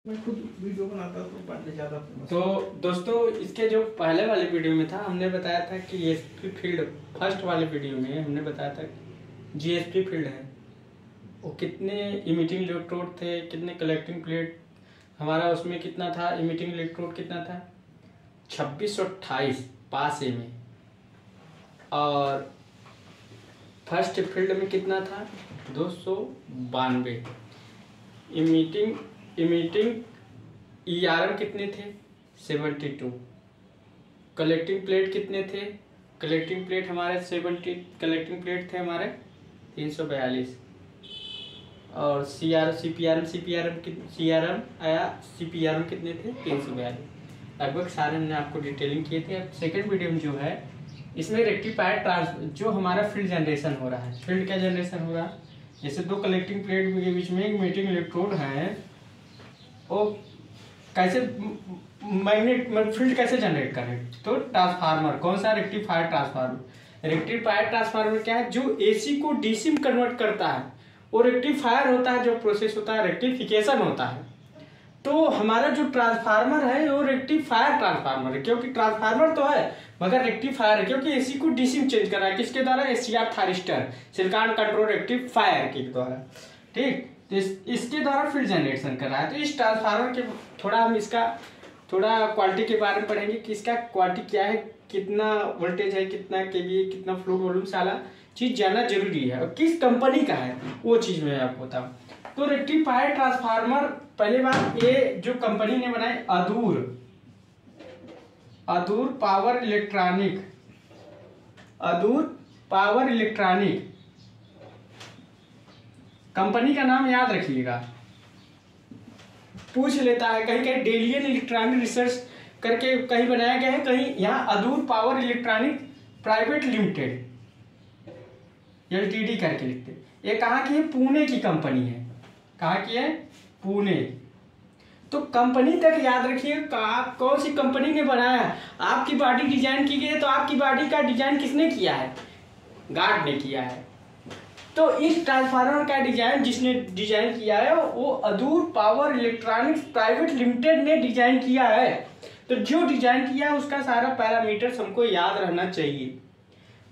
मैं खुद वीडियो बनाता तो पढ़ने जाता था। तो दोस्तों, इसके जो पहले वाले वीडियो में था हमने बताया था कि जीएसपी फील्ड, फर्स्ट वाले वीडियो में हमने बताया था जीएसपी फील्ड है वो कितने इमिटिंग इलेक्ट्रोड थे, कितने कलेक्टिंग प्लेट हमारा उसमें कितना था, इमिटिंग इलेक्ट्रोड कितना था 2628 पास ए में, और फर्स्ट फील्ड में कितना था 292। इमिटिंग ईआरएम कितने थे 72। कलेक्टिंग प्लेट कितने थे, कलेक्टिंग प्लेट हमारे 70 कलेक्टिंग प्लेट थे हमारे 342। और सीआरएम आया, सीपीआरएम कितने थे 342। लगभग सारे हमने आपको डिटेलिंग किए थे। अब सेकेंड वीडियो में जो है इसमें रेक्टिफायर जो हमारा फील्ड जनरेशन हो रहा है, फील्ड क्या जनरेशन हो रहा है, जैसे दो कलेक्टिंग प्लेट के बीच में एक मीटिंग इलेक्ट्रोड है, वो कैसे मैग्नेट फील्ड कैसे जनरेट करें, तो ट्रांसफार्मर, कौन सा रेक्टिफायर ट्रांसफार्मर। रेक्टिफायर ट्रांसफार्मर क्या है, जो एसी को डीसी में कन्वर्ट करता है, और रेक्टिफायर होता है जो प्रोसेस होता है रेक्टिफिकेशन होता है। तो हमारा जो ट्रांसफार्मर है वो रेक्टिफायर ट्रांसफार्मर है, क्योंकि ट्रांसफार्मर तो है मगर रेक्टिफायर है, क्योंकि एसी को डीसी में चेंज कर रहा है, किसके द्वारा, ACR thyristor silicon control rectifier के द्वारा। ठीक, तो इसके द्वारा फील्ड जनरेशन कर रहा है। तो इस ट्रांसफार्मर के थोड़ा हम इसका थोड़ा क्वालिटी के बारे में पढ़ेंगे कि इसका क्वालिटी क्या है, कितना वोल्टेज है, कितना केवी, कितना फ्लूइड वॉल्यूम, सारा चीज जानना जरूरी है, और किस कंपनी का है वो चीज मैं आपको बताऊँ। तो रेक्टिफायर ट्रांसफार्मर, पहले बात ये जो कंपनी ने बनाई अदूर पावर इलेक्ट्रॉनिक कंपनी का नाम याद रखिएगा, पूछ लेता है कहीं कहीं डेलियन इलेक्ट्रॉनिक रिसर्च करके कहीं बनाया गया है, कहीं यहाँ Adoor power electronic private limited LTD करके लिखते। ये कहाँ की है, पुणे की कंपनी है। कहाँ की है, पुणे। तो कंपनी तक याद रखिए, कौन सी कंपनी ने बनाया। आपकी बॉडी डिजाइन की गई है तो आपकी बॉडी का डिजाइन किसने किया है, गार्ड ने किया है। तो इस ट्रांसफार्मर का डिजाइन जिसने डिजाइन किया है वो Adoor power electronics private limited ने डिजाइन किया है। तो जो डिजाइन किया है उसका सारा पैरामीटर हमको याद रहना चाहिए।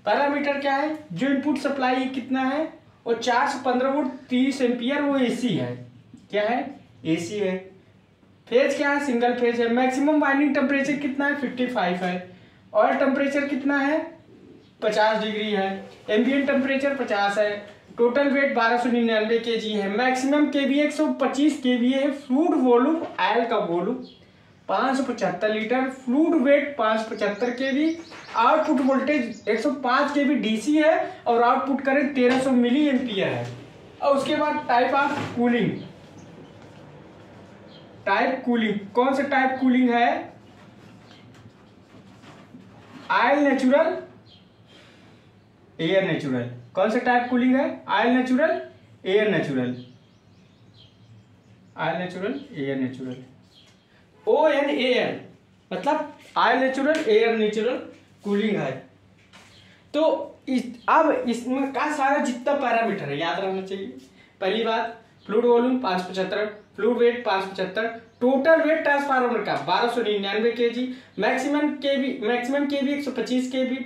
पैरामीटर क्या है, जो इनपुट सप्लाई कितना है, और 415 वोल्ट 30 एम्पियर, वो एसी है। क्या है, एसी है। फेज क्या है, सिंगल फेज है। मैक्सिमम वाइंडिंग टेम्परेचर कितना है 55 है। ऑयल टेम्परेचर कितना है 50 डिग्री है। एम्बिएंट टेम्परेचर 50 है। टोटल वेट 1299 kg है। मैक्सिमम केवी 125 kVA है। फ्लूइड वॉल्यूम, ऑयल का volume 575 litre. Fluid weight 575 kV। Output voltage 105 kV DC है, और आउटपुट करंट 1300 मिली एम्पियर है। और उसके बाद टाइप ऑफ कूलिंग, कौन सा टाइप कूलिंग है, ऑयल नेचुरल, एयर नेचुरल। कौन सा टाइप कूलिंग है, oil natural, air natural, oil natural, air natural. ONAL मतलब oil natural, air natural cooling है। तो अब इसमें का सारा जितना पैरामीटर है याद रहना चाहिए। पहली बात, fluid volume 575, fluid weight 575, total weight transformer का 1299 kg, मैक्सिमम केवी 125 kV,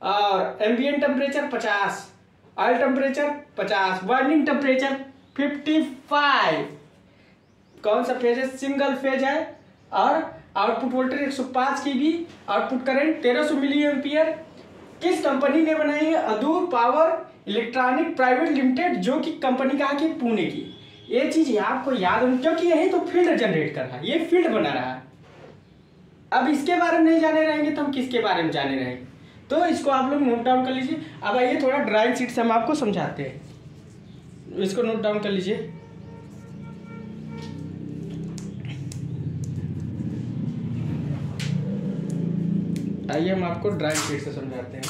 और ambient temperature 50, oil temperature 50, winding temperature 55। कौन सा फेज है, सिंगल फेज है। और output voltage 105 kV, output current 1300 milliampere. किस कंपनी ने बनाई है, अदूर पावर इलेक्ट्रॉनिक प्राइवेट लिमिटेड, जो कि कंपनी कहा कि पुणे की। ये चीज आपको याद होनी, क्योंकि यही तो फील्ड जनरेट कर रहा है, ये फील्ड बना रहा है। अब इसके बारे में नहीं जाने रहेंगे तो हम किसके बारे में जाने रहेंगे, तो इसको आप लोग नोट डाउन कर लीजिए। अब आइए थोड़ा ड्राइंग शीट से हम आपको समझाते हैं, इसको नोट डाउन कर लीजिए। आइए हम आपको ड्राइंग शीट से समझाते हैं।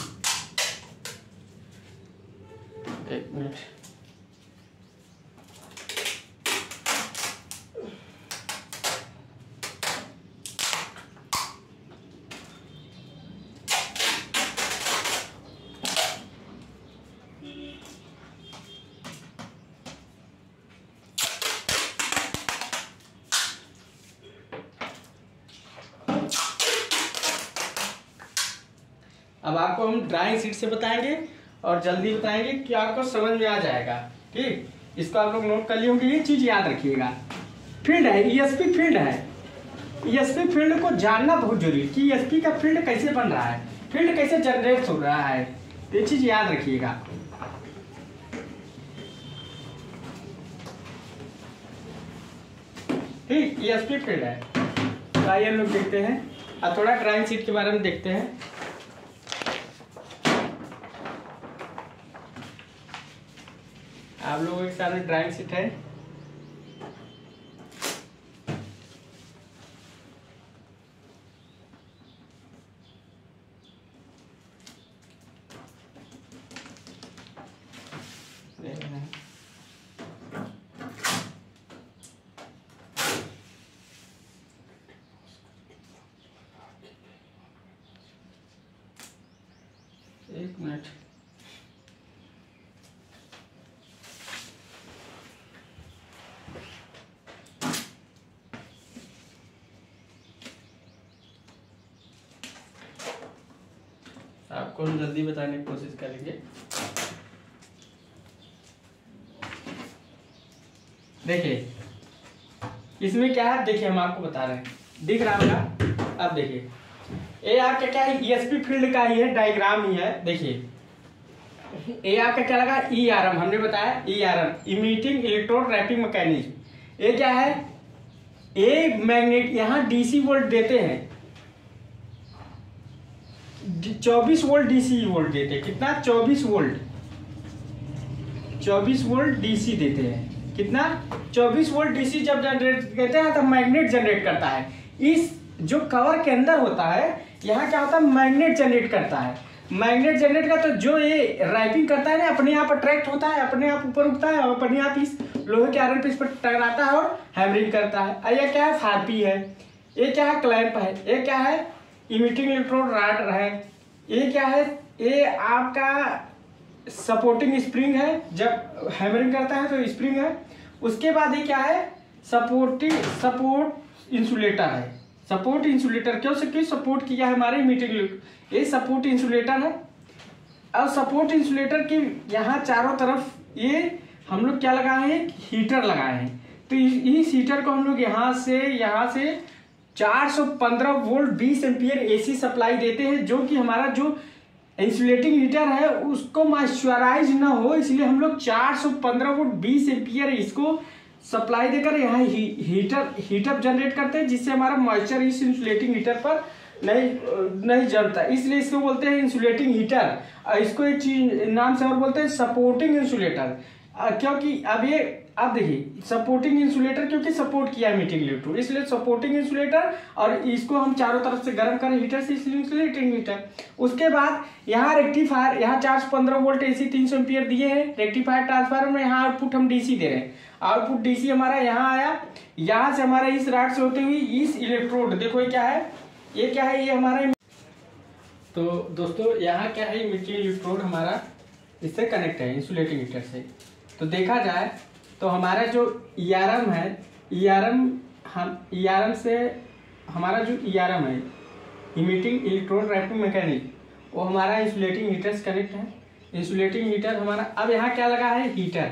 एक मिनट, अब आपको हम ड्राइंग शीट से बताएंगे और जल्दी बताएंगे कि आपको समझ में आ जाएगा। ठीक, इसको आप लोग नोट कर लिए होंगे, ये चीज याद रखिएगा। फील्ड है, ईएसपी फील्ड है। ईएसपी फील्ड को जानना बहुत जरूरी है कि ईएसपी का फील्ड कैसे बन रहा है, फील्ड कैसे जनरेट हो रहा है, ये चीज याद रखिएगा। ठीक, ईएसपी फील्ड है। तो आइए हम लोग देखते हैं, अब थोड़ा ड्राइंग शीट के बारे में देखते हैं। आप लोगों के सामने ड्राइंग शीट है। एक मिनट, आपको हम जल्दी बताने की कोशिश करेंगे। देखिए इसमें क्या है, देखिए हम आपको बता रहे हैं, दिख रहा होगा। अब देखिए ये आपका क्या है, ईएसपी फील्ड का ही है, डायग्राम ही है। देखिए ये आपका क्या लगा, ईआरएम, हमने बताया ERM, emitting electrode rapping mechanism. ये क्या है, ये मैग्नेट, यहाँ डीसी वोल्ट देते हैं, 24 वोल्ट डीसी वोल्ट देते हैं। कितना, 24 वोल्ट, 24 वोल्ट डीसी देते हैं। कितना, 24 वोल्ट डीसी जब जनरेट करते हैं तो मैग्नेट जनरेट करता है। इस जो कवर के अंदर होता है, यहाँ क्या होता है, मैग्नेट जनरेट करता है। मैग्नेट जनरेट का, तो जो ये रैपिंग करता है ना, अपने आप अट्रैक्ट होता है, अपने आप ऊपर उठता है और अपने आप इस लोहे के आयरन पे इस पर टकराता है और हैमरिंग करता है। ये क्या है, फारपी है। ये क्या है, क्लैंप है। ये क्या है, इमिटिंग इलेक्ट्रोड रॉड है। ये क्या है, ये आपका सपोर्टिंग स्प्रिंग है, जब हैमरिंग करता है तो स्प्रिंग है। उसके बाद ये क्या है, सपोर्ट इंसुलेटर है। सपोर्ट इंसुलेटर क्यों सपोर्ट किया है हमारे इमिटिंग, ये सपोर्ट इंसुलेटर है। अब सपोर्ट इंसुलेटर के यहाँ चारों तरफ ये हम लोग क्या लगाए हैं, हीटर लगाए हैं। तो इस हीटर को हम लोग यहाँ से 415 वोल्ट 20 एम्पियर एसी सप्लाई देते हैं, जो कि हमारा जो इंसुलेटिंग हीटर है उसको मॉइस्चराइज ना हो, इसलिए हम लोग 415 वोल्ट 20 एम्पियर इसको सप्लाई देकर यहाँ हीटर जनरेट करते हैं, जिससे हमारा मॉइस्चर इस इंसुलेटिंग हीटर पर नहीं जमता। इसलिए इसको बोलते हैं इंसुलेटिंग हीटर। इसको एक चीज नाम से और बोलते हैं सपोर्टिंग इंसुलेटर, क्योंकि अब देखिए सपोर्टिंग इंसुलेटर, क्योंकि सपोर्ट किया है इमिटिंग इलेक्ट्रोड, इसलिए सपोर्टिंग इंसुलेटर। और इसको हम चारों तरफ से गर्म करें हीटर से, इसलिए इंसुलेटिंग हीटर। उसके बाद यहाँ रेक्टिफायर, यहाँ 415 वोल्ट एसी 300 एम्पियर दिए हैं। रेक्टिफायर ट्रांसफार्मर में यहाँ आउटपुट हम डीसी दे रहे हैं। आउटपुट डीसी हमारा यहाँ आया, यहाँ से हमारा इस रॉड से होते हुए इस इलेक्ट्रोड, देखो ये क्या है, ये हमारा। तो दोस्तों यहाँ क्या है, इमिटिंग इलेक्ट्रोड हमारा इससे कनेक्ट है इंसुलेटिंग हीटर से। तो देखा जाए तो हमारा जो ईआरएम है, ईआरएम से हमारा जो ईआरएम है, इमिटिंग इलेक्ट्रोड रैपिंग मैकेनिज्म, वो हमारा इंसुलेटिंग हीटर से कनेक्ट है। इंसुलेटिंग हीटर हमारा, अब यहाँ क्या लगा है, हीटर,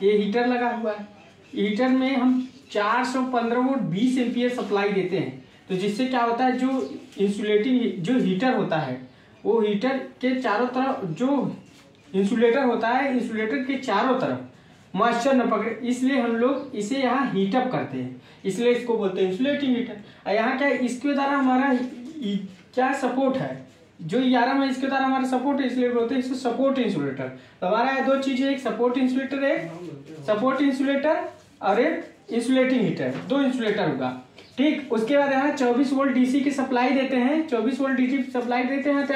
ये हीटर लगा हुआ है। हीटर में हम 415 वोल्ट 20 एम्पियर सप्लाई देते हैं। तो जिससे क्या होता है, जो इंसुलेटिंग जो हीटर होता है, वो हीटर के चारों तरफ जो इंसुलेटर होता है, इंसुलेटर के चारों तरफ मॉइस्चर न पकड़े, इसलिए हम लोग इसे यहाँ हीटअप करते हैं, इसलिए इसको बोलते हैं इंसुलेटिंग हीटर। और यहाँ क्या है, इसके द्वारा हमारा क्या सपोर्ट है, जो ईआरएम है इसके द्वारा हमारा सपोर्ट है, इसलिए बोलते हैं इसको सपोर्ट इंसुलेटर। तो हमारा दो चीज है, एक सपोर्ट इंसुलेटर, एक सपोर्ट इंसुलेटर और एक इंसुलेटिंग हीटर, दो इंसुलेटर होगा। ठीक, उसके बाद यहाँ 24 वोल्ट डीसी की सप्लाई देते हैं, 24 वोल्ट डीसी सप्लाई देते हैं। तो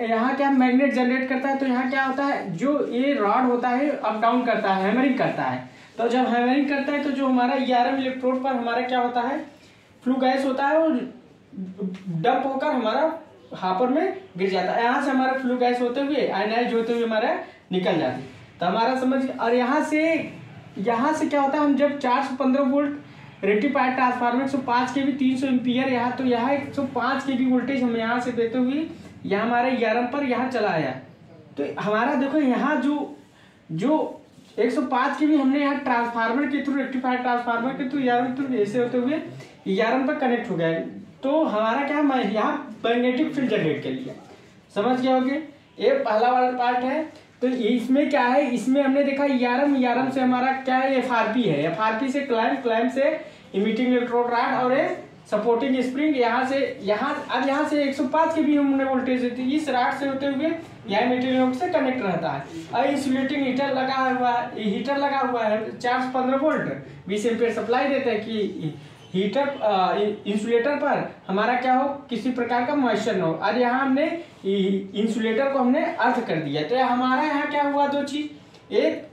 यहाँ क्या मैग्नेट जनरेट करता है, तो यहाँ क्या होता है, जो ये रॉड होता है अप डाउन करता है, हैमरिंग करता है। तो जब हैमरिंग करता है तो जो हमारा ईआरएम इलेक्ट्रोड पर हमारा क्या होता है, फ्लू गैस होता है, और डंप होकर हमारा हापर में गिर जाता है। यहाँ से हमारा फ्लू गैस होते हुए आयनाइज होते हुए हमारा निकल जाती है। तो हमारा समझ, और यहाँ से क्या होता है, हम जब 415 वोल्ट रेक्टिफायर ट्रांसफार्मर 105 केवी 300 एम्पियर, यहाँ तो यहाँ 105 केवी वोल्टेज हम यहाँ से देते हुए यह हमारे ERM पर यहाँ चला आया। तो हमारा देखो यहाँ जो 105 के भी हमने यहाँ ट्रांसफार्मर के थ्रू, रेक्टिफायर ट्रांसफार्मर के थ्रू ERM के थ्रू ऐसे होते हुए ERM पर कनेक्ट हो गया है। तो हमारा क्या है, यहाँ मैग्नेटिक फील्ड जनरेट कर लिया। समझ गए होगे, ये पहला वाला पार्ट है। तो इसमें क्या है, इसमें हमने देखा ERM से हमारा क्या है, FRP है, FRP से क्लाइम से इमिटिंग इलेक्ट्रोड रॉड और सपोर्टिंग स्प्रिंग, यहाँ से 105 के भी हमने वोल्टेज देती है, इस रॉड से होते हुए यहाँ इमिटिंग से कनेक्ट रहता है। और इंसुलेटिंग हीटर लगा हुआ है 415 वोल्ट 20 एम्पीयर सप्लाई देता है कि हीटर इंसुलेटर पर हमारा क्या हो, किसी प्रकार का मॉइस्चर न हो। और यहाँ हमने इंसुलेटर को हमने अर्थ कर दिया। तो हमारा यहाँ क्या हुआ, दो चीज, एक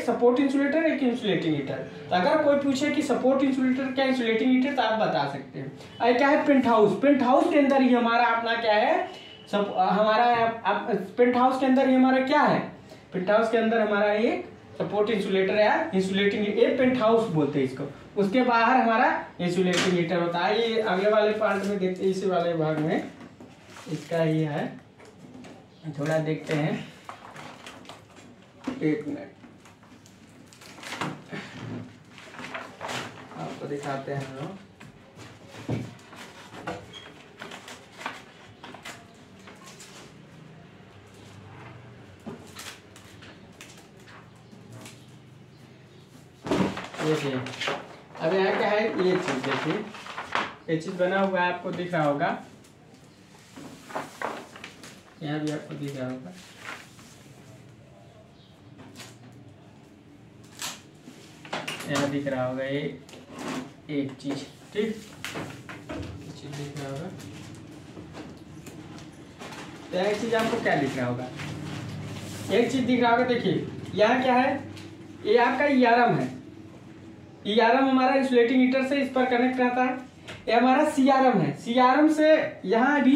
सपोर्ट इंसुलेटर, एक इंसुलेटिंग हीटर। तो अगर कोई पूछे कि सपोर्ट इंसुलेटर क्या, इंसुलेटिंग हीटर, तो आप बता सकते हैं। और क्या है, पेंट हाउस के अंदर ही हमारा अपना क्या है, पेंट हाउस के अंदर ही हमारा क्या है, पेंट हाउस के अंदर हमारा एक सपोर्ट इंसुलेटर या इंसुलेटिंग, ये पेंट हाउस बोलते हैं इसको। उसके बाहर हमारा इंसुलेटिंग हीटर होता है। ये अगले वाले पार्ट में देखते हैं, इसी वाले भाग में इसका ही है, थोड़ा देखते हैं, एक मिनट आपको दिखाते हैं हम लोग। देखिए अब यहाँ क्या है, ये चीज देखिए, ये चीज बना हुआ है, आपको दिख रहा होगा, यहाँ भी आपको दिख रहा होगा। यहाँ दिख रहा होगा ये एक चीज, ठीक, चीज दिख रहा होगा। तो एक चीज आपको क्या दिख रहा होगा, एक चीज दिख रहा होगा, देखिए यहाँ क्या है, ये आपका ERM है। ERM हमारा इंसुलेटिंग हीटर से इस पर कनेक्ट रहता है। ये हमारा CRM है, CRM से यहाँ भी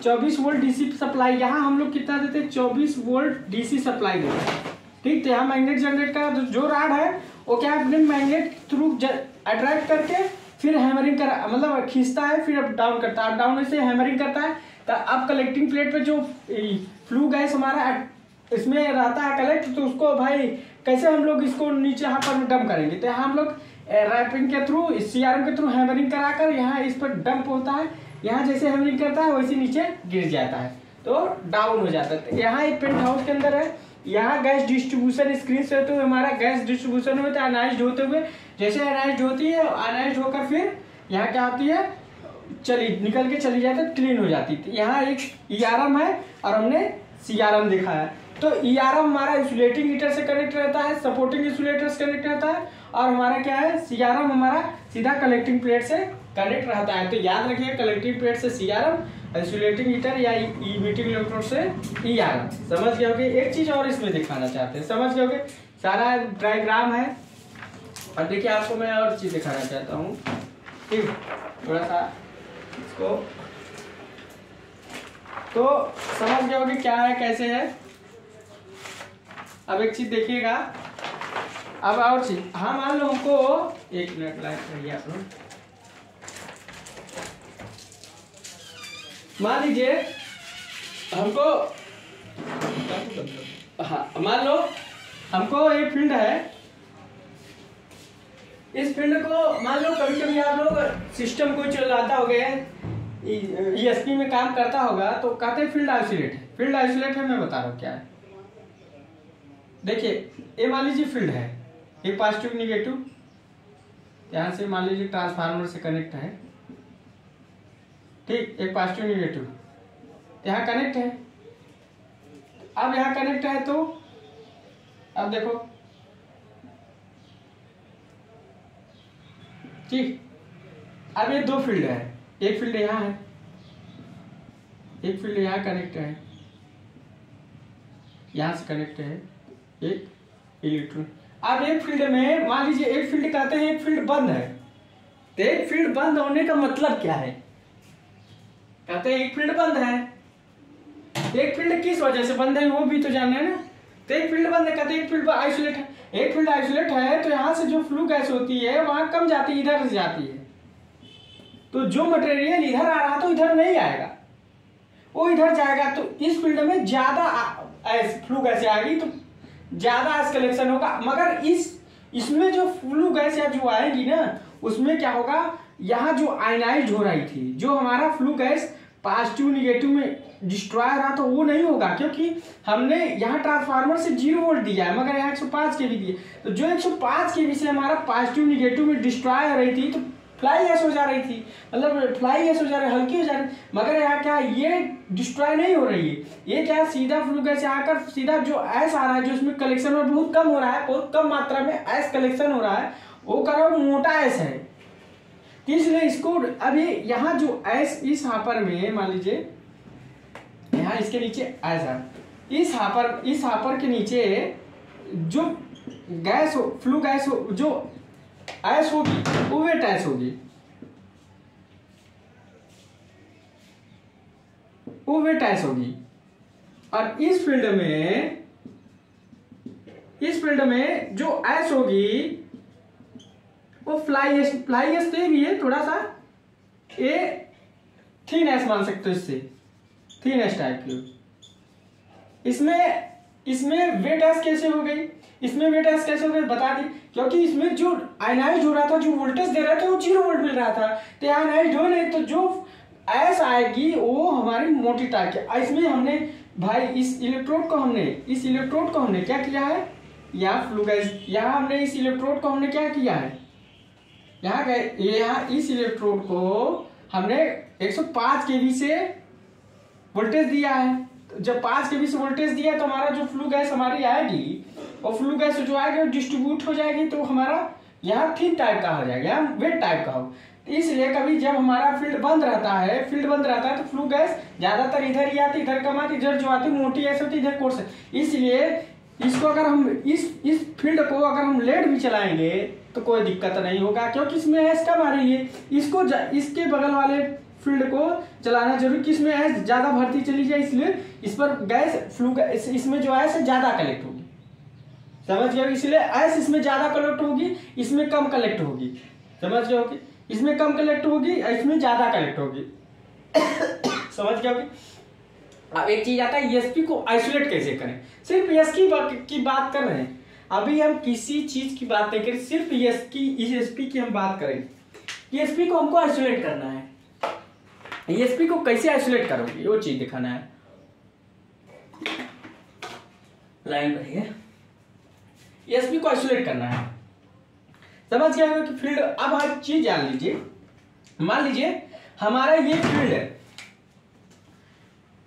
24 वोल्ट DC सप्लाई, यहाँ हम लोग कितना देते हैं, 24 वोल्ट DC सप्लाई देते हैं, ठीक। तो यहाँ मैग्नेट जनरेट का जो राड है वो क्या है, अपने मैग्नेट थ्रू अट्रैक्ट करके फिर हैमरिंग कर, मतलब खींचता है, फिर अप डाउन करता है, अप डाउन से हैमरिंग करता है। तो अब कलेक्टिंग प्लेट पे जो फ्लू गैस हमारा इसमें रहता है कलेक्ट, तो उसको भाई कैसे हम लोग इसको नीचे यहाँ पर डंप करेंगे। तो यहाँ हम लोग रैपिंग के थ्रू, CRM के थ्रू हैमरिंग कराकर यहाँ इस पर डंप होता है, यहाँ जैसे हैमरिंग करता है वैसे नीचे गिर जाता है, तो डाउन हो जाता है। तो यहाँ एक पेंट हाउस के अंदर है, यहाँ गैस डिस्ट्रीब्यूशन स्क्रीन से होते हुए हमारा गैस डिस्ट्रीब्यूशन होता है, अनाइज्ड होते हुए, जैसे अनाइज्ड होती है, अनाइज्ड होकर फिर यहाँ क्या होती है, निकल के चली जाती है, क्लीन हो जाती है। यहाँ एक ERM है और हमने CRM देखा है। तो ERM हमारा इंसुलेटिंग हीटर से कनेक्ट रहता है, सपोर्टिंग इंसुलेटर से कनेक्ट रहता है, और हमारा क्या है, CRM हमारा सीधा कलेक्टिंग प्लेट से कनेक्ट रहता है। तो याद रखिए, कलेक्टिंग प्लेट से CRM, इंसुलेटिंग हीटर या इमिटिंग इलेक्ट्रोड से ERM। समझ गए होगे। एक चीज और इसमें दिखाना चाहते हैं, समझ गए होगे, सारा डायग्राम है। और देखिए आपको मैं और चीज दिखाना चाहता हूँ, ठीक, थोड़ा सा इसको तो समझ गए होगे क्या है, कैसे है। अब एक चीज देखिएगा, अब और चीज, हाँ मान लो हमको, एक मिनट लाइट रहिए आप लोग, मान लीजिए हमको, हाँ मान लो हमको एक फील्ड है, इस फील्ड को मान लो कभी कभी आप लोग सिस्टम कोई चलाता हो गया, ESP में काम करता होगा, तो कहते हैं फील्ड आइसोलेट है। फील्ड आइसोलेट है, मैं बता रहा हूँ क्या है। देखिए ये मान लीजिए फील्ड है, एक पॉजिटिव निगेटिव, यहाँ से मान लीजिए ट्रांसफार्मर से कनेक्ट है, ठीक, एक पॉजिटिव निगेटिव यहाँ कनेक्ट है। अब यहाँ कनेक्ट है, तो अब देखो, ठीक, अब ये दो फील्ड है, एक फील्ड यहाँ है, एक फील्ड यहाँ कनेक्ट है, यहाँ से कनेक्ट है एक इलेक्ट्रॉन। अब एक फील्ड में मान लीजिए, एक फील्ड कहते हैं एक फील्ड बंद है। तो एक फील्ड बंद होने का मतलब क्या है, कहते हैं एक फील्ड बंद है। एक फील्ड किस वजह से बंद है वो भी तो जानना है ना। तो एक फील्ड बंद है, कहते हैं एक फील्ड आइसोलेट है। एक फील्ड आइसोलेट है तो यहाँ से जो फ्लू गैस होती है वहां कम जाती है, इधर से जाती है। तो जो मटेरियल इधर आ रहा तो इधर नहीं आएगा, वो इधर जाएगा तो इस फील्ड में ज्यादा फ्लू गैस आएगी, तो ज्यादा आइस कलेक्शन होगा। मगर इसमें जो फ्लू गैस या जो आएगी ना, उसमें क्या होगा, यहाँ जो आयनाइज हो रही थी, जो हमारा फ्लू गैस पॉजिटिव निगेटिव में डिस्ट्रॉय रहा था, वो नहीं होगा, क्योंकि हमने यहाँ ट्रांसफार्मर से 0 वोल्ट दिया है, मगर यहाँ 105 केवी दिए। तो जो 105 केवी से हमारा पॉजिटिव निगेटिव में डिस्ट्रॉय हो रही थी, तो फ्लाई गैस हो जा रही थी, मतलब फ्लाई गैस हो जा रही, हल्की हो जा रही। मगर यहाँ क्या, ये डिस्ट्रॉय नहीं हो रही है, ये क्या सीधा फ्लू गैस आकर सीधा जो ऐस आ रहा है, जो इसमें कलेक्शन में बहुत कम हो रहा है, बहुत कम मात्रा में ऐस कलेक्शन हो रहा है, वो करो मोटा ऐस है। इसलिए इसको अभी यहाँ जो ऐस इस हापर में मान लीजिए, यहाँ इसके नीचे ऐसा, इस हापर के नीचे जो गैस हो, फ्लू गैस हो, जो ऐस होगी वो वेट ऐस होगी, वो वेट ऐस होगी। और इस फील्ड में जो ऐस होगी वो फ्लाई एस तो भी है, थोड़ा सा ये थीन एस मान सकते हो, इससे थीन एस टाइप की। इसमें वेट एस कैसे हो गई, इसमें वेट एस कैसे हो गई बता दी, क्योंकि इसमें जो आयनाइज हो रहा था, जो वोल्टेज दे रहा था वो 0 वोल्ट मिल रहा था, तो आयनाइज हो नहीं, तो जो एस आएगी वो हमारी मोटी टाइप की। इसमें हमने भाई इस इलेक्ट्रोड को हमने क्या किया है, यहाँ फ्लू गैस, यहाँ हमने इस इलेक्ट्रोड को हमने क्या किया है, यहाँ इस इलेक्ट्रोड को हमने 105 केवी से वोल्टेज दिया है। तो जब 5 केवी से वोल्टेज दिया है, तो हमारा जो फ्लू गैस हमारी आएगी, और फ्लू गैस जो आएगी वो डिस्ट्रीब्यूट हो जाएगी, तो हमारा यहाँ थिन टाइप का हो जाएगा, यहाँ वेट टाइप का हो। इसलिए कभी जब हमारा फील्ड बंद रहता है तो फ्लू गैस ज्यादातर इधर ही आती, इधर कम आती, इधर जो आती मोटी ऐसे होती, इधर कोर्स। इसलिए इसको अगर हम इस फील्ड को अगर हम लेट भी चलाएंगे तो कोई दिक्कत नहीं होगा, क्योंकि इसमें ऐस कम आ रही है। इसको इसके बगल वाले फील्ड को चलाना जरूरी, कि इसमें ऐस ज्यादा भरती चली जाए, इसलिए इस पर गैस फ्लू गैस इसमें जो ऐस ज्यादा कलेक्ट होगी, समझ गए। इसलिए ऐस इसमें ज्यादा कलेक्ट होगी, इसमें कम कलेक्ट होगी, समझ गए होगी। इसमें कम कलेक्ट होगी, इसमें ज्यादा कलेक्ट होगी, समझ गए होगी। अब एक चीज आता है, ईएसपी को आइसोलेट कैसे करें। सिर्फ ईएसपी की बात कर रहे हैं, अभी हम किसी चीज की बात नहीं करें, सिर्फ ईएसपी की हम बात करें। ईएसपी को हमको आइसोलेट करना है, ईएसपी को कैसे आइसोलेट करोगे वो चीज दिखाना है। लाइन पर है, ईएसपी को आइसोलेट करना है, समझ गया होगा कि फील्ड। अब हर चीज जान लीजिए, मान लीजिए हमारा ये फील्ड है,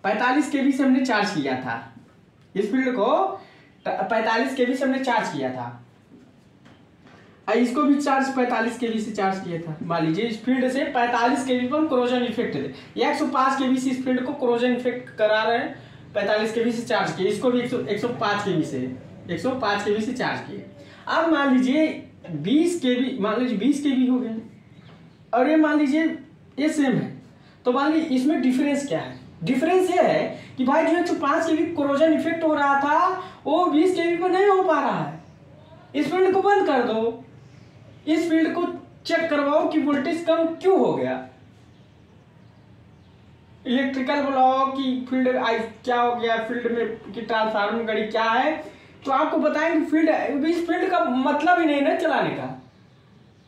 45 केवी से हमने चार्ज किया था, इस फील्ड को 45 केवी से हमने चार्ज किया था, इसको भी चार्ज 45 केवी से चार्ज किया था। मान लीजिए इस फील्ड से 45 केवी पर हम कोरोजन इफेक्ट दे, 105 केवी से इस फील्ड को कोरोजन इफेक्ट करा रहे हैं, 45 केवी से चार्ज किए, इसको भी 105 केवी से चार्ज किए। अब मान लीजिए 20 केवी, मान लीजिए 20 केवी हो गए, और ये मान लीजिए ये सेम है, तो मान लीजिए इसमें डिफरेंस क्या है। डिफरेंस ये है कि भाई जो 105 केवी कोरोजन इफेक्ट हो रहा था वो 20 केवी पर नहीं हो पा रहा है। इस फील्ड को बंद कर दो, इस फील्ड को चेक करवाओ कि वोल्टेज कम क्यों हो गया। इलेक्ट्रिकल ब्लॉक की फील्ड क्या हो गया, फील्ड में की ट्रांसफार्मर गड़ी क्या है, तो आपको बताएंगे फील्ड, इस फील्ड का मतलब ही नहीं ना चलाने का,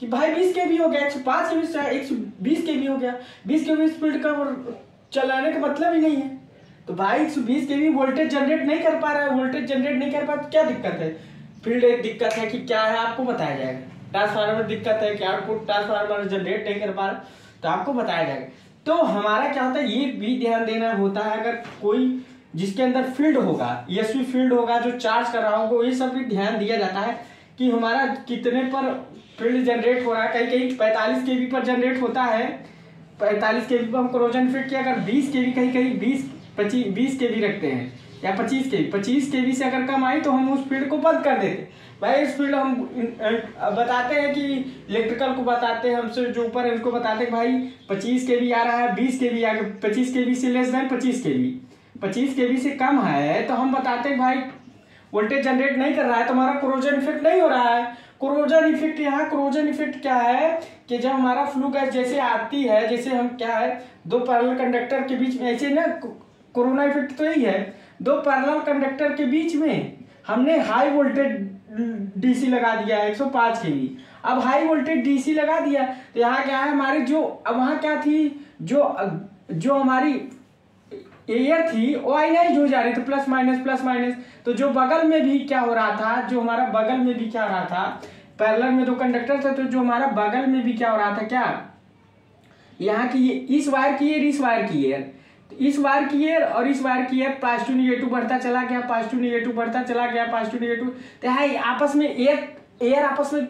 कि भाई 20 केवी हो गया, 105 केवी से 120 केवी हो गया, 20 केवी इस फील्ड का चलाने का मतलब ही नहीं है। तो भाई 120 केवी वोल्टेज जनरेट नहीं कर पा रहा है, वोल्टेज जनरेट नहीं कर पा तो क्या दिक्कत है। फील्ड एक दिक्कत है कि क्या है आपको बताया जाएगा, ट्रांसफार्मर दिक्कत है कि आउटपुट ट्रांसफार्मर जनरेट नहीं कर पा रहा तो आपको बताया जाएगा। तो हमारा क्या होता है, ये भी ध्यान देना होता है, अगर कोई जिसके अंदर फील्ड होगा, ईएसपी फील्ड होगा, जो चार्ज कर रहा होगा, ये सब भी ध्यान दिया जाता है कि हमारा कितने पर फील्ड जनरेट हो रहा है। कहीं कहीं 45 केवी पर जनरेट होता है, 45 केवी पर हम कोरोजन इफेक्ट किया, अगर 20 केवी कहीं कहीं 20 केवी रखते हैं, या 25 केवी से अगर कम आई तो हम उस फील्ड को बंद कर देते। भाई इस फील्ड हम बताते हैं कि इलेक्ट्रिकल को बताते हैं, हमसे जो ऊपर है उसको बताते हैं भाई 25 केवी आ रहा है, 20 केवी आ गया, 25 केवी से लेस देन 25 केवी से कम है, तो हम बताते हैं भाई वोल्टेज जनरेट नहीं कर रहा है, तो हमारा कोरोजन इफेक्ट नहीं हो रहा है। कोरोजन इफेक्ट, यहाँ कोरोजन इफेक्ट क्या है कि जब हमारा फ्लू गैस जैसे आती है, जैसे हम क्या है, दो पैरेलल कंडक्टर के बीच में ऐसे ना कोरोना इफेक्ट तो यही है, दो पैरेलल कंडक्टर के बीच में हमने हाई वोल्टेज डीसी लगा दिया है 105 kV। अब हाई वोल्टेज डीसी लगा दिया तो यहाँ क्या है हमारी जो, अब वहाँ क्या थी, जो हमारी एयर थी वो आयनाइज हो जा रही थी, प्लस माइनस। तो जो बगल में भी क्या हो रहा था, जो हमारा बगल में भी क्या हो रहा था, पैरेलल में दो कंडक्टर थे तो जो हमारा बगल में भी क्या हो रहा था, क्या यहाँ की इस वायर की एयर, इस वायर की एयर, इस वायर की एयर और इस वायर की एयर पॉजिटिव निगेटिव बढ़ता चला गया, पॉजिटिव निगेटिव बढ़ता चला गया, पॉजिटिव निगेटिव, तो यहाँ आपस में एयर आपस में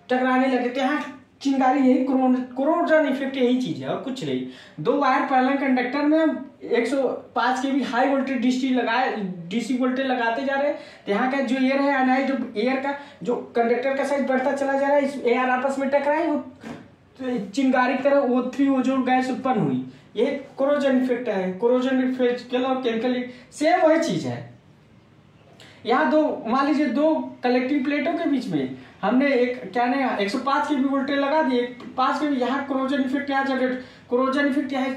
टकराने लगे। तो यहाँ चिंगारी, यही कोरोजन इफेक्ट यही चीज है और कुछ नहीं। दो वायर पैरेलल कंडक्टर में 105 kV high voltage DC voltage लगाते जा रहे हैं, तो यहाँ का जो एयर है आना है, जो एयर का जो कंडक्टर का साइज बढ़ता चला जा रहा है, इस एयर आपस में टकराए, वो चिंगारी की तरह O3 ओजोन गैस उत्पन्न हुई। ये कोरोजन इफेक्ट है। कोरोजन इफेक्ट केमिकल सेम वही चीज है। यहाँ दो, मान लीजिए दो कलेक्टिंग प्लेटों के बीच में हमने एक क्या नहीं 105 kV वोल्टेज लगा दिए, 5 kV, यहाँ कोरोजन इफेक्ट, यहाँ जनरेट कोरोजन इफेक्ट, यहाँ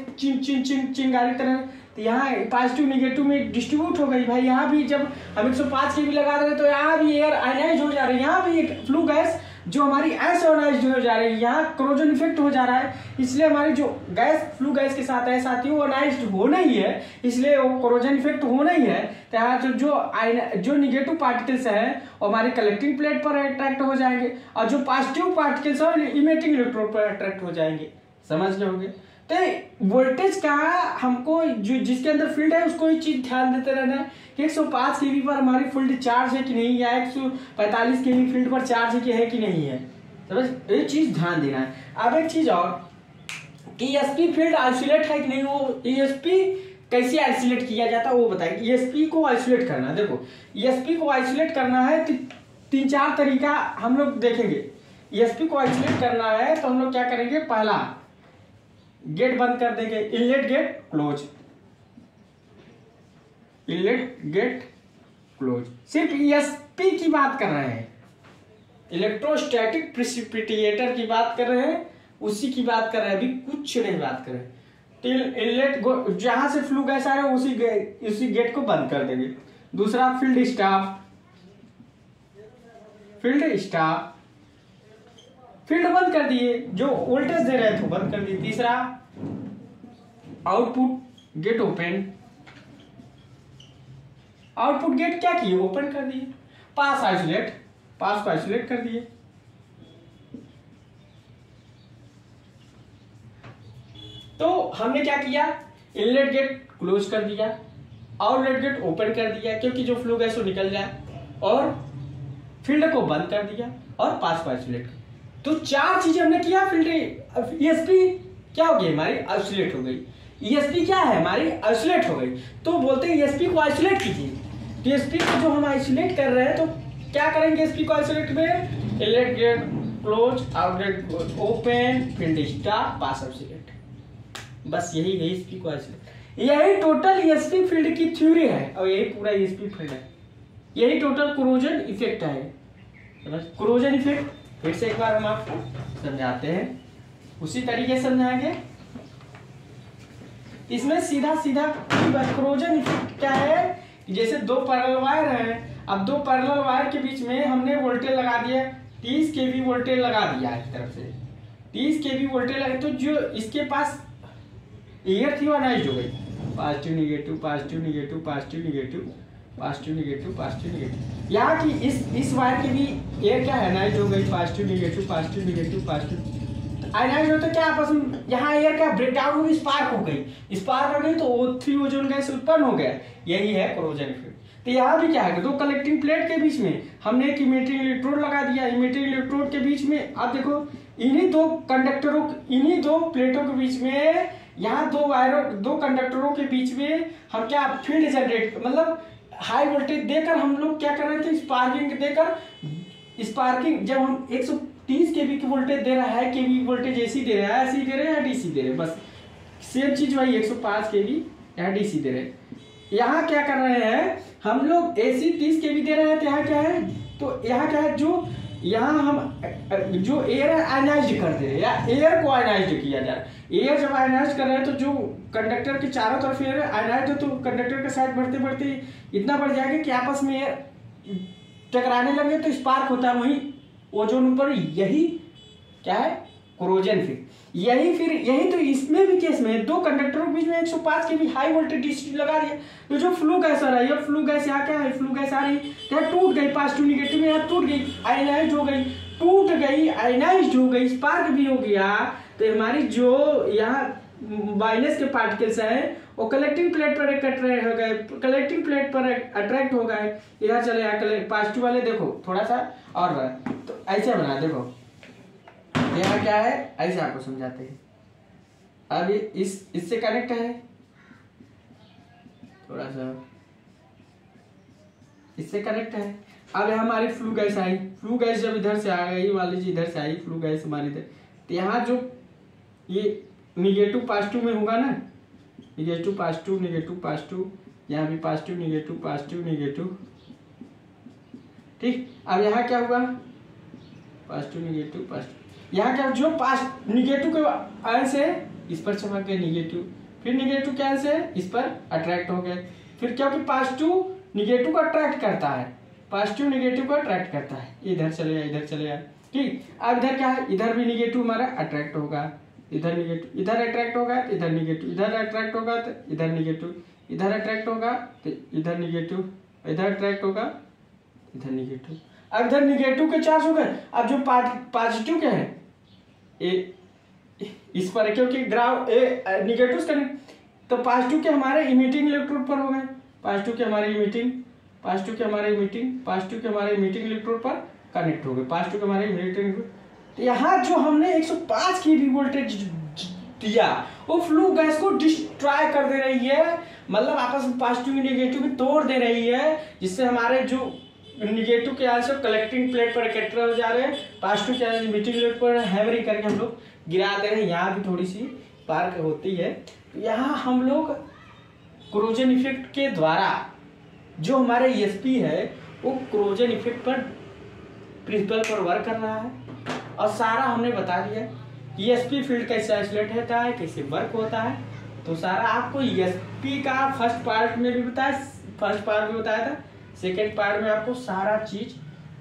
चिंगारी तरह, तो यहाँ पॉजिटिव निगेटिव में डिस्ट्रीब्यूट हो गई भाई। यहाँ भी जब हम 105 kV लगा रहे हैं तो यहाँ भी एयर आयनाइज हो जा रही है, यहाँ भी एक फ्लू गैस जो हमारी आयनाइज हो जा रही है, यहाँ कोरोजन इफेक्ट हो जा रहा है, इसलिए हमारी जो गैस फ्लू गैस के साथ है साथ ही वो आयनाइज होना ही है, इसलिए वो कोरोजन इफेक्ट होना ही है। तो यहाँ जो निगेटिव पार्टिकल्स हैं वो हमारी कलेक्टिंग प्लेट पर अट्रैक्ट हो जाएंगे और जो पॉजिटिव पार्टिकल्स हैं इमिटिंग इलेक्ट्रोड पर अट्रैक्ट हो जाएंगे। समझ गए? तो वोल्टेज का हमको जो जिसके अंदर फील्ड है उसको ही चीज ध्यान देते रहना है कि 105 kV पर हमारी फील्ड चार्ज है कि नहीं, या 145 kV फील्ड पर चार्ज है कि नहीं है। समझ, ये चीज ध्यान देना है। अब एक चीज और कि ESP फील्ड आइसोलेट है कि नहीं, वो ESP कैसे आइसोलेट किया जाता है वो बताइए। ESP को आइसोलेट करना, देखो ESP को आइसोलेट करना है तो 3-4 तरीका हम लोग देखेंगे। ESP को आइसोलेट करना है तो हम लोग क्या करेंगे, पहला गेट बंद कर देंगे, inlet gate close, inlet gate close. सिर्फ ESP की बात कर रहे हैं, इलेक्ट्रोस्टैटिक प्रिसिपिटेटर की बात कर रहे हैं, उसी की बात कर रहे हैं, अभी कुछ नहीं बात कर रहे हैं। इनलेट जहां से फ्लू गैस आ रहा है उसी गेट को बंद कर देंगे। दूसरा फील्ड स्टाफ, फील्ड बंद कर दिए, जो वोल्टेज दे रहे थे बंद कर दिए। तीसरा output gate open, output gate क्या किए, ओपन कर दिए। पास को आइसोलेट कर दिए। तो हमने क्या किया, इनलेट गेट क्लोज कर दिया, आउटलेट गेट ओपन कर दिया क्योंकि जो फ्लू गैस वो निकल जाए, और फील्ड को बंद कर दिया और पास को आइसोलेट। तो 4 चीजें हमने किया। फील्ड ESP क्या हो गई हमारी, आइसोलेट हो गई। ESP क्या है हमारी, आइसोलेट हो गई। तो बोलते हैं ESP को आइसोलेट कीजिए। तो ESP को जो हम आइसोलेट कर रहे हैं तो क्या करेंगे, ESP को आइसोलेट में inlet gate close, outlet open, field staff, pass isolate, बस यही है ESP को आइसोलेट। यही टोटल ESP फील्ड की थ्योरी है और यही पूरा ESP फील्ड है, यही टोटल कोरोजन इफेक्ट है। कोरोजन इफेक्ट फिर से एक बार हम आपको समझाते हैं, उसी तरीके से समझाएंगे। इसमें सीधा कोरोजन इफेक्ट क्या है, जैसे दो पैरेलल वायर है, अब दो पैरेलल वायर के बीच में हमने वोल्टेज लगा दिया 30 kV वोल्टेज लगा दिया एक तरफ से 30 kV वोल्टेज लगा, तो जो इसके पास एयर थी वो अनाइज्ड हो गई, positive negative positive negative positive negative positive negative positive negative. यहाँ की इस वायर की भी एयर क्या है, अनाइज्ड हो गई, positive negative positive negative positive. Ionised होता क्या आपस में, यहाँ एयर का ब्रेकडाउन हो गई, स्पार्क हो गई तो O3 ओजोन गैस उत्पन्न हो गया। यही है कोरोजन इफेक्ट। तो यहाँ भी क्या है, दो कलेक्टिंग प्लेट के बीच में हमने एक इमिटिंग इलेक्ट्रोड लगा दिया, इमिटिंग इलेक्ट्रोड के बीच में आप देखो इन्हीं दो प्लेटों के बीच में, यहाँ दो कंडक्टरों के बीच में हम क्या फील्ड जनरेट, मतलब हाई वोल्टेज देकर हम लोग क्या कर रहे थे, स्पार्किंग जब हम 130 kV की वोल्टेज दे रहा है, केवी वोल्टेज AC दे रहा है, AC दे रहे हैं या DC दे रहे हैं, बस सेम चीज वही 105 kV या DC दे रहे हैं। यहाँ क्या कर रहे हैं हम लोग, AC 30 kV दे रहे हैं, तो यहाँ क्या है, जो यहाँ हम जो एयर है आयनाइज कर दे रहे हैं, या एयर को आयनाइज किया जा रहा है। एयर जब आयनाइज कर रहे हैं तो जो कंडक्टर के चारों तरफ एयर आयनाइज है, तो कंडक्टर का साइज बढ़ते बढ़ते इतना बढ़ जाएगा कि आपस में एयर टकराने लगे तो स्पार्क होता है, वही ओजोन ऊपर। यही क्या है, कोरोजन। यही तो इसमें भी केस में दो कंडक्टरों के बीच में 105 के भी हाई वोल्टेज डीसी लगा दिया, तो जो फ्लू गैस आ रही है, फ्लू गैस यहाँ क्या है, फ्लू गैस आ रही है, टूट गई, पॉजिटिव निगेटिव में यहाँ टूट गई, आयनाइज हो गई, टूट गई, आयनाइज हो गई, स्पार्क भी हो गया। तो हमारी जो यहाँ माइनस के पार्टिकल्स हैं वो कलेक्टिंग प्लेट पर अट्रैक्ट हो गए, कलेक्टिंग प्लेट पर अट्रैक्ट हो गए, इधर चले आए पॉजिटिव वाले। देखो थोड़ा सा और बड़ा, तो ऐसे बना, देखो यहाँ क्या है, ऐसे आपको समझाते हैं। अब ये इससे कनेक्ट है, थोड़ा सा इससे कनेक्ट है। अब यहाँ हमारी फ्लू गैस आई, फ्लू गैस जब इधर से आ गई, मान लीजिए इधर से आई फ्लू गैस हमारी इधर, तो यहाँ जो ये निगेटिव पॉजिटिव में होगा ना, निगेटिव पॉजिटिव, यहाँ भी पॉजिटिव निगेटिव, ठीक। अब यहाँ क्या हुआ, पॉजिटिव निगेटिव, यहाँ क्या, जो निगेटिव के आयन से इस पर चमक गए निगेटिव, फिर निगेटिव के आयन से इस पर अट्रैक्ट हो गए, फिर क्योंकि पॉजिटिव निगेटिव को अट्रैक्ट करता है, पॉजिटिव निगेटिव को अट्रैक्ट करता है, इधर चले आए, ठीक। अब इधर क्या है, इधर भी निगेटिव हमारा अट्रैक्ट होगा, इधर निगेटिव, इधर अट्रैक्ट होगा तो इधर निगेटिव, इधर अट्रैक्ट होगा तो इधर निगेटिव, इधर अट्रैक्ट होगा तो इधर निगेटिव, इधर अट्रैक्ट होगा इधर निगेटिव। अब इधर निगेटिव के चार्ज हो गए, अब जो पॉजिटिव के हैं इस पर, क्योंकि ग्राउंड निगेटिव कनेक्ट, तो पॉजिटिव के हमारे इमिटिंग इलेक्ट्रोड पर हो गए, पॉजिटिव के हमारे इमिटिंग इलेक्ट्रोड पर कनेक्ट हो गए, पॉजिटिव के हमारे इमिटिंग। तो यहाँ जो हमने 105 की भी वोल्टेज दिया, वो फ्लू गैस को डिस्ट्रॉय कर दे रही है, मतलब आपस में पॉजिटिव निगेटिव भी तोड़ दे रही है, जिससे हमारे जो निगेटिव के आंसर कलेक्टिंग प्लेट पर इकट्ठे हो जा रहे हैं, पॉजिटिव के आंसर इमिटिंग प्लेट पर हैमरिंग करके हम लोग गिरा दे रहे हैं। यहाँ भी थोड़ी सी पार्क होती है। तो यहाँ हम लोग कोरोजन इफेक्ट के द्वारा जो हमारे ESP है वो कोरोजन इफेक्ट पर प्रिंसिपल पर वर्क कर रहा है, और सारा हमने बता दिया ESP फील्ड कैसे आइसोलेट होता है, कैसे वर्क होता है। तो सारा आपको ESP का फर्स्ट पार्ट में भी बताया था, सेकेंड पार्ट में आपको सारा चीज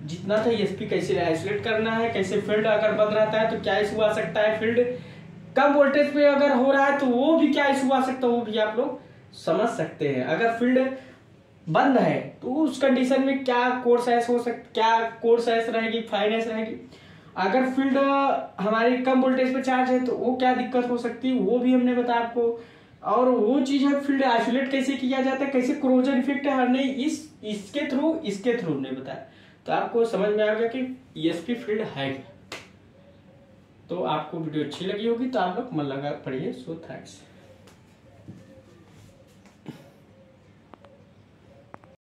जितना था, ESP कैसे आइसोलेट करना है, कैसे फील्ड अगर बंद रहता है तो क्या इशू आ सकता है, फील्ड कम वोल्टेज पे अगर हो रहा है तो वो भी क्या इशू आ सकता है, वो भी आप लोग समझ सकते हैं। अगर फील्ड बंद है तो उस कंडीशन में क्या कोर्स ऐस हो सकता, क्या कोर्स ऐस रहेगी, फाइनेंस रहेगी। अगर फील्ड हमारी कम वोल्टेज पे चार्ज है तो वो क्या दिक्कत हो सकती है, वो भी हमने बताया आपको। और वो चीज है फील्ड आइसोलेट कैसे किया जाता है, कैसे कोरोजन इफेक्ट है, हमने इसके थ्रू नहीं बताया। तो आपको समझ में आ गया कि ESP फील्ड है। तो आपको वीडियो अच्छी लगी होगी तो आप लोग मन लगा पढ़िए। So thanks.